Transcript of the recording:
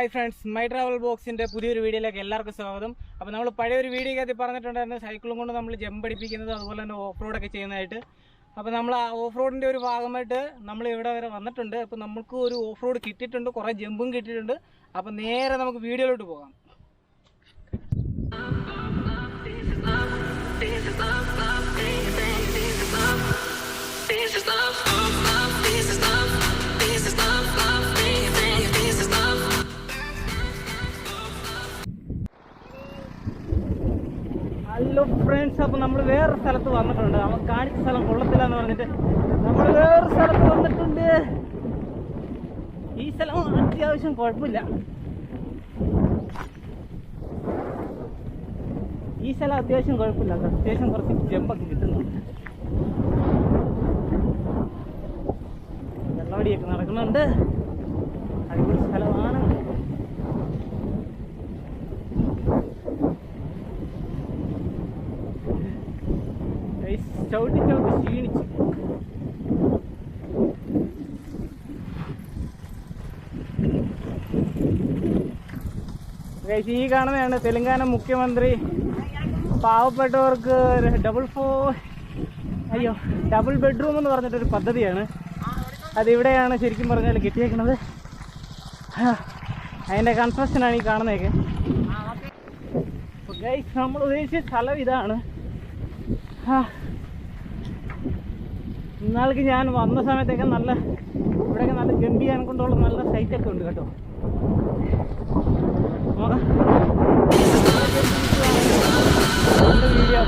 Hi friends, my travel ബോക്സിൻ്റെ പുതിയൊരു വീഡിയോയിലേക്ക് എല്ലാവർക്കും സ്വാഗതം. അപ്പോൾ നമ്മൾ പഴയൊരു വീഡിയോയ്ക്കകത്ത് പറഞ്ഞിട്ടുണ്ടായിരുന്നു സൈക്കിളും കൊണ്ട് നമ്മൾ ജമ്പ് അടിപ്പിക്കുന്നത്, അതുപോലെ തന്നെ ഓഫ് റോഡൊക്കെ ചെയ്യുന്നതായിട്ട്. അപ്പോൾ നമ്മൾ ആ ഓഫ് റോഡിൻ്റെ ഒരു ഭാഗമായിട്ട് നമ്മൾ ഇവിടെ വരെ വന്നിട്ടുണ്ട്. അപ്പോൾ നമുക്ക് ഒരു ഓഫ് റോഡ് കിട്ടിയിട്ടുണ്ട്, കുറേ ജമ്പും കിട്ടിയിട്ടുണ്ട്. അപ്പോൾ നേരെ നമുക്ക് വീഡിയോയിലോട്ട് പോകാം. ഹലോ ഫ്രണ്ട്സ്, അപ്പോൾ നമ്മൾ വേറൊരു സ്ഥലത്ത് വന്നിട്ടുണ്ട്. നമുക്ക് കാണിച്ച സ്ഥലം കൊള്ളത്തില്ല എന്ന് പറഞ്ഞിട്ട് നമ്മൾ വേറൊരു സ്ഥലത്ത് വന്നിട്ടുണ്ട്. ഈ സ്ഥലം അത്യാവശ്യം കുഴപ്പമില്ല. അത്യാവശ്യം കുറച്ച് ജമ്പൊക്കെ കിട്ടുന്നുണ്ട്. വെള്ളവടിയൊക്കെ നടക്കുന്നുണ്ട്. അടിപൊളി സ്ഥലമാണ്. ചവിട്ടി ക്ഷീണിച്ചു. ഈ കാണുന്നതാണ് തെലങ്കാന മുഖ്യമന്ത്രി പാവപ്പെട്ടവർക്ക് ഡബിൾ ബെഡ്റൂം എന്ന് പറഞ്ഞിട്ടൊരു പദ്ധതിയാണ്. അതിവിടെയാണ് ശരിക്കും പറഞ്ഞാൽ കിട്ടിയേക്കുന്നത്. അതിൻ്റെ കൺസ്ട്രക്ഷനാണ് ഈ കാണുന്നതൊക്കെ. നമ്മൾ ഉദ്ദേശിച്ച സ്ഥലം ഇതാണ്. ഇന്നാൾക്ക് ഞാൻ വന്ന സമയത്തൊക്കെ ഇവിടെയൊക്കെ നല്ല ജമ്പ് ചെയ്യാൻ കൊണ്ടുള്ള നല്ല സൈറ്റൊക്കെ ഉണ്ട് കേട്ടോ. വീഡിയോ